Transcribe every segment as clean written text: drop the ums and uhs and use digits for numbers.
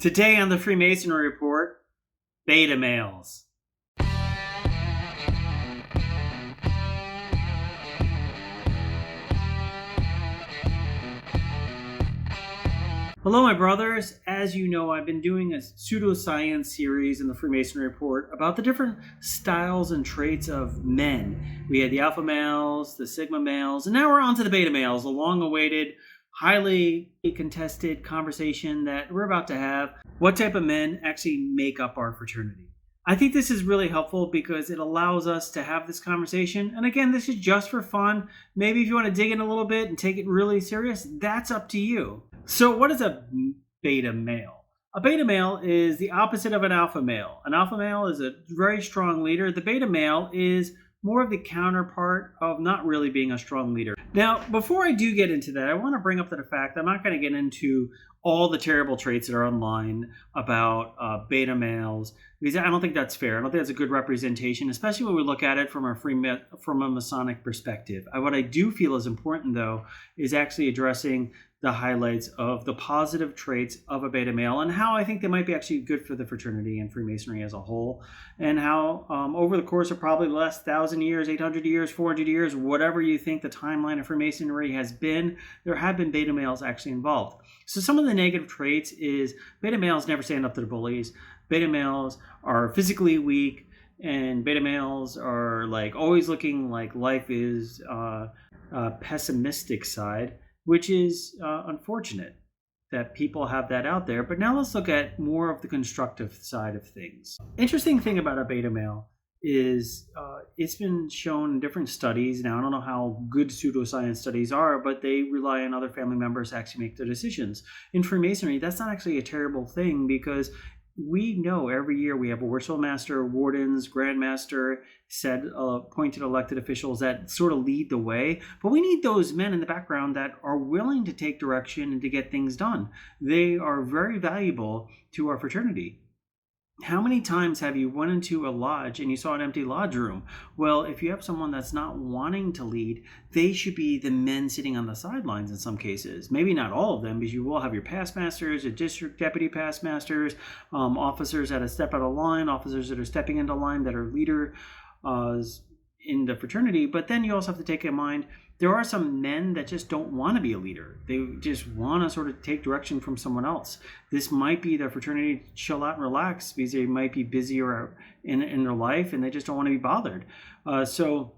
Today on the Freemasonry Report, beta males. Hello, my brothers. As you know, I've been doing a pseudoscience series in the Freemasonry Report about the different styles and traits of men. We had the alpha males, the sigma males, and now we're on to the beta males, a long-awaited, highly contested conversation that we're about to have. What type of men actually make up our fraternity? I think this is really helpful because it allows us to have this conversation. And again, this is just for fun. Maybe if you want to dig in a little bit and take it really serious, that's up to you. So what is a beta male? A beta male is the opposite of an alpha male. An alpha male is a very strong leader. The beta male is more of the counterpart of not really being a strong leader. Now, before I do get into that, I want to bring up the fact I'm not going to get into all the terrible traits that are online about beta males, because I don't think that's fair. I don't think that's a good representation, especially when we look at it from a Masonic perspective. What I do feel is important, though, is actually addressing the highlights of the positive traits of a beta male and how I think they might be actually good for the fraternity and Freemasonry as a whole, and how over the course of probably the last 1,000 years, 800 years, 400 years, whatever you think the timeline of Freemasonry has been, there have been beta males actually involved. So some of the negative traits is beta males never stand up to the bullies. Beta males are physically weak, and beta males are like always looking like life is pessimistic side, which is unfortunate that people have that out there. But now let's look at more of the constructive side of things. Interesting thing about a beta male is it's been shown in different studies. Now, I don't know how good pseudoscience studies are, but they rely on other family members to actually make their decisions. In Freemasonry, that's not actually a terrible thing, because we know every year we have a worshipful master, wardens, grandmaster, said appointed elected officials that sort of lead the way. But we need those men in the background that are willing to take direction and to get things done. They are very valuable to our fraternity. How many times have you went into a lodge and you saw an empty lodge room? Well, if you have someone that's not wanting to lead, they should be the men sitting on the sidelines in some cases. Maybe not all of them, because you will have your past masters, your district deputy past masters, officers that are step out of line, officers that are stepping into line that are leaders in the fraternity. But then you also have to take in mind, there are some men that just don't want to be a leader. They just want to sort of take direction from someone else. This might be their fraternity to chill out and relax, because they might be busier in their life and they just don't want to be bothered. So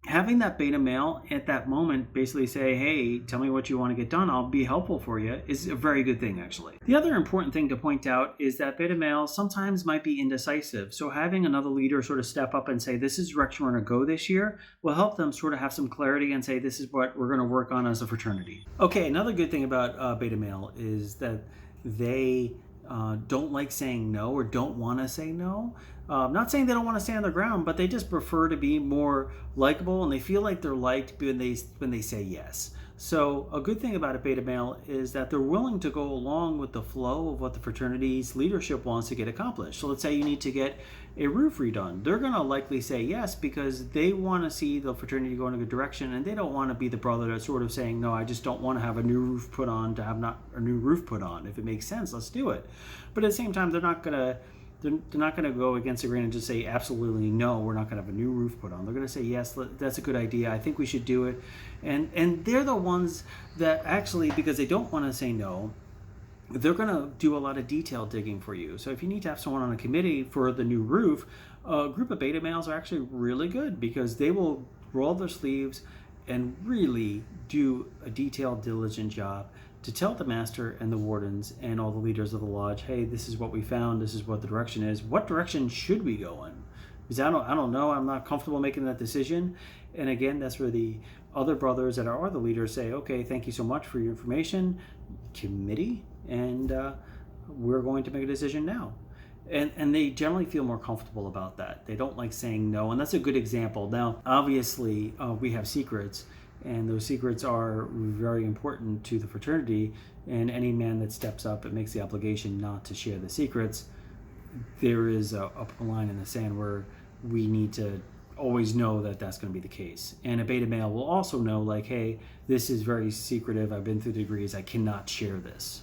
having that beta male at that moment basically say, hey, tell me what you want to get done, I'll be helpful for you, is a very good thing, actually. The other important thing to point out is that beta males sometimes might be indecisive. So having another leader sort of step up and say, this is the direction we're going to go this year, will help them sort of have some clarity and say, this is what we're going to work on as a fraternity. Okay, another good thing about beta male is that they don't like saying no, or don't want to say no. Not saying they don't want to stand their ground, but they just prefer to be more likable, and they feel like they're liked when they say yes. So a good thing about a beta male is that they're willing to go along with the flow of what the fraternity's leadership wants to get accomplished. So let's say you need to get a roof redone. They're going to likely say yes, because they want to see the fraternity go in a good direction, and they don't want to be the brother that's sort of saying, no, I just don't want to have a new roof put on to have not a new roof put on. If it makes sense, let's do it. But at the same time, they're not going to go against the grain and just say absolutely no, we're not going to have a new roof put on. They're going to say yes, that's a good idea, I think we should do it. And they're the ones that actually, because they don't want to say no, they're going to do a lot of detail digging for you. So if you need to have someone on a committee for the new roof, a group of beta males are actually really good, because they will roll their sleeves and really do a detailed, diligent job to tell the master and the wardens and all the leaders of the lodge, hey, this is what we found, this is what the direction is. What direction should we go in? Because I don't know, I'm not comfortable making that decision. And again, that's where the other brothers that are the leaders say, okay, thank you so much for your information, committee, and we're going to make a decision now. And they generally feel more comfortable about that. They don't like saying no, and that's a good example. Now, obviously, we have secrets, and those secrets are very important to the fraternity, and any man that steps up and makes the obligation not to share the secrets, there is a line in the sand where we need to always know that that's going to be the case. And a beta male will also know, like, hey, this is very secretive, I've been through the degrees, I cannot share this.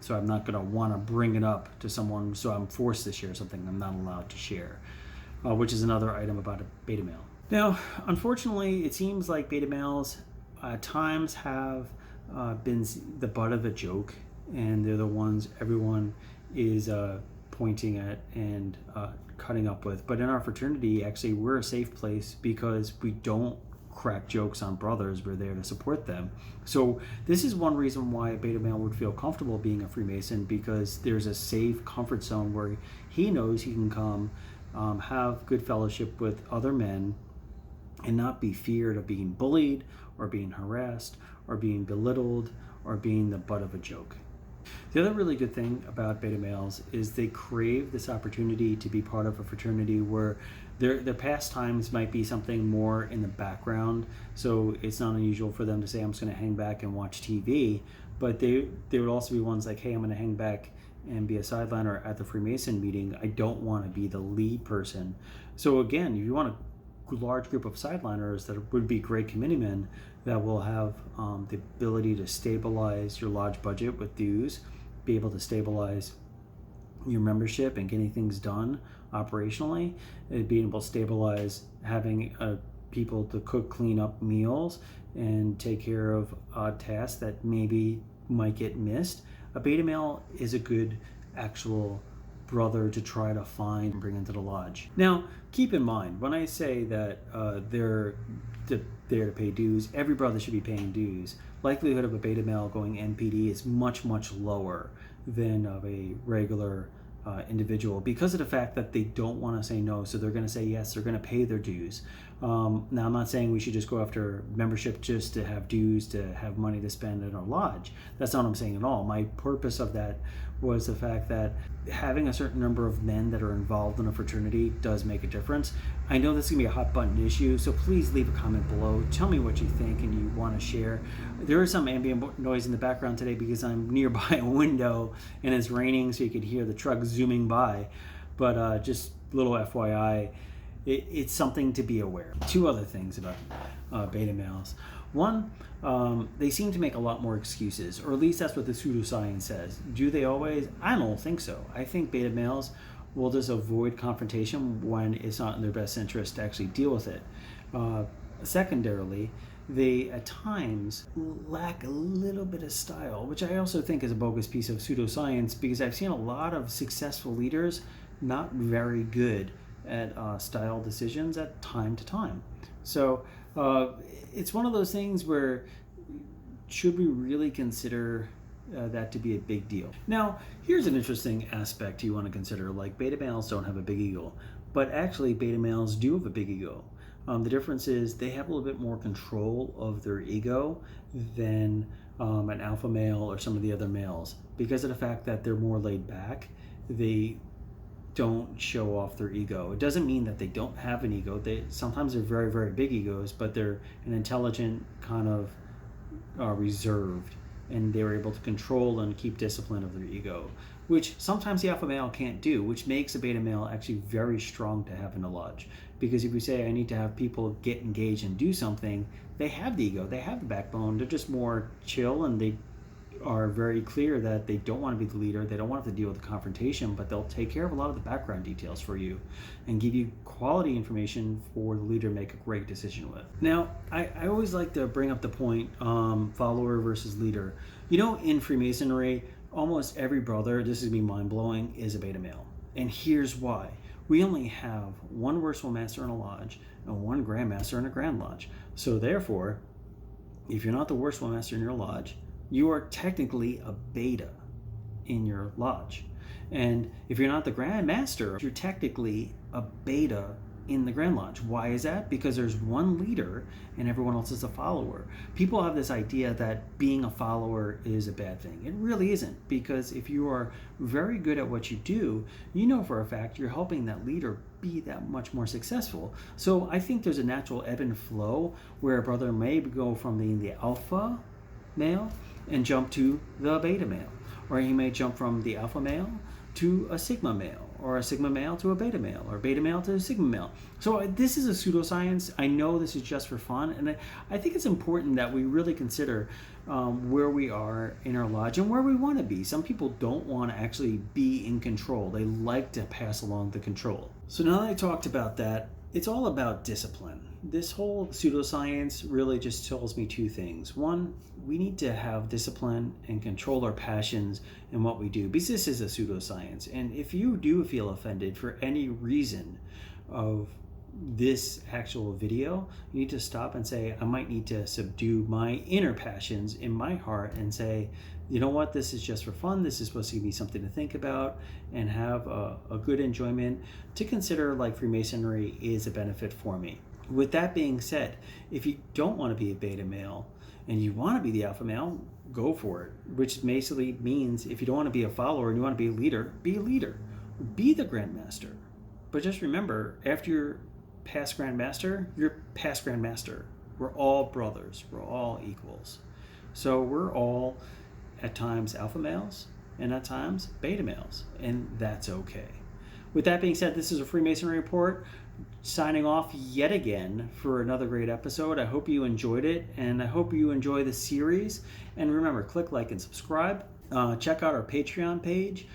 So I'm not going to want to bring it up to someone, so I'm forced to share something I'm not allowed to share, which is another item about a beta male. Now, unfortunately, it seems like beta males at times have been the butt of a joke, and they're the ones everyone is pointing at and cutting up with. But in our fraternity, actually, we're a safe place because we don't crack jokes on brothers. We're there to support them. So this is one reason why a beta male would feel comfortable being a Freemason, because there's a safe comfort zone where he knows he can come, have good fellowship with other men, and not be feared of being bullied or being harassed or being belittled or being the butt of a joke. The other really good thing about beta males is they crave this opportunity to be part of a fraternity where their pastimes might be something more in the background. So it's not unusual for them to say, I'm just going to hang back and watch TV. But they would also be ones like, hey, I'm going to hang back and be a sideliner at the Freemason meeting. I don't want to be the lead person. So again, if you want a large group of sideliners that would be great committeemen that will have the ability to stabilize your lodge budget with dues, be able to stabilize your membership and getting things done operationally, being able to stabilize having people to cook, clean up meals and take care of odd tasks that maybe might get missed. A beta male is a good actual brother to try to find and bring into the lodge. Now, keep in mind, when I say that they're there to pay dues, every brother should be paying dues. Likelihood of a beta male going NPD is much, much lower than of a regular individual, because of the fact that they don't want to say no, so they're going to say yes, they're going to pay their dues. Now, I'm not saying we should just go after membership just to have dues, to have money to spend in our lodge. That's not what I'm saying at all. My purpose of that was the fact that having a certain number of men that are involved in a fraternity does make a difference. I know this is going to be a hot button issue, so please leave a comment below. Tell me what you think and you want to share. There is some ambient noise in the background today because I'm nearby a window and it's raining, so you could hear the truck zooming by. But just little FYI, it's something to be aware. Two other things about beta males. One, they seem to make a lot more excuses, or at least that's what the pseudoscience says. Do they always? I don't think so. I think beta males will just avoid confrontation when it's not in their best interest to actually deal with it. Secondarily, they at times lack a little bit of style, which I also think is a bogus piece of pseudoscience, because I've seen a lot of successful leaders not very good at style decisions at time to time. So it's one of those things where should we really consider that to be a big deal? Now, here's an interesting aspect you want to consider. Like, beta males don't have a big ego, but actually beta males do have a big ego. The difference is they have a little bit more control of their ego than an alpha male or some of the other males, because of the fact that they're more laid back. They don't show off their ego. It doesn't mean that they don't have an ego. Sometimes they're very, very big egos, but they're an intelligent kind of reserved, and they're able to control and keep discipline of their ego, which sometimes the alpha male can't do, which makes a beta male actually very strong to have in a lodge. Because if you say, I need to have people get engaged and do something, they have the ego, they have the backbone, they're just more chill, and they are very clear that they don't want to be the leader, they don't want to have to deal with the confrontation, but they'll take care of a lot of the background details for you and give you quality information for the leader to make a great decision with. Now, I always like to bring up the point, follower versus leader. You know, in Freemasonry, almost every brother, this is going to be mind-blowing, is a beta male. And here's why. We only have one Worshipful Master in a lodge and one Grand Master in a Grand Lodge. So therefore, if you're not the Worshipful Master in your lodge, you are technically a beta in your lodge. And if you're not the Grand Master, you're technically a beta in the Grand Lodge. Why is that? Because there's one leader and everyone else is a follower. People have this idea that being a follower is a bad thing. It really isn't, because if you are very good at what you do, you know for a fact you're helping that leader be that much more successful. So I think there's a natural ebb and flow where a brother may go from being the alpha male and jump to the beta male, or he may jump from the alpha male to a sigma male, or a sigma male to a beta male, or beta male to a sigma male. So this is a pseudoscience. I know this is just for fun, and I think it's important that we really consider where we are in our lodge and where we want to be. Some people don't want to actually be in control. They like to pass along the control. So now that I talked about that, it's all about discipline. This whole pseudoscience really just tells me two things. One, we need to have discipline and control our passions in what we do, because this is a pseudoscience. And if you do feel offended for any reason of this actual video, you need to stop and say, I might need to subdue my inner passions in my heart and say, you know what, this is just for fun. This is supposed to be something to think about and have a good enjoyment, to consider like Freemasonry is a benefit for me. With that being said, if you don't want to be a beta male and you want to be the alpha male, go for it. Which basically means if you don't want to be a follower and you want to be a leader, be a leader. Be the Grandmaster. But just remember, after you're past Grandmaster, you're past Grandmaster. We're all brothers. We're all equals. So we're all at times alpha males and at times beta males, and that's okay. With that being said, this is a Freemasonry Report, signing off yet again for another great episode. I hope you enjoyed it, and I hope you enjoy the series. And remember, click like and subscribe. Check out our Patreon page.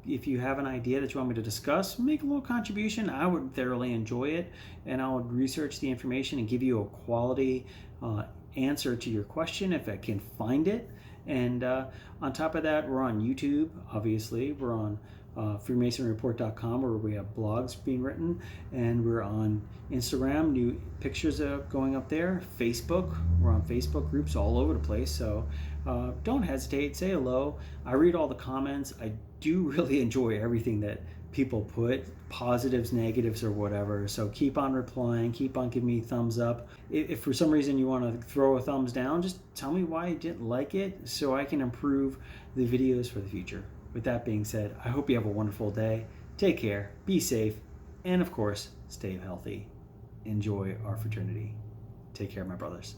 If you have an idea that you want me to discuss, make a little contribution. I would thoroughly enjoy it, and I would research the information and give you a quality answer to your question if I can find it. And on top of that, we're on YouTube, obviously. We're on FreemasonryReport.com, where we have blogs being written, and we're on Instagram, new pictures are going up there. Facebook, we're on Facebook groups all over the place, so don't hesitate, say hello. I read all the comments. I do really enjoy everything that people put, positives, negatives, or whatever, so keep on replying, keep on giving me thumbs up. If for some reason you want to throw a thumbs down, just tell me why you didn't like it so I can improve the videos for the future. With that being said, I hope you have a wonderful day. Take care, be safe, and of course, stay healthy. Enjoy our fraternity. Take care, my brothers.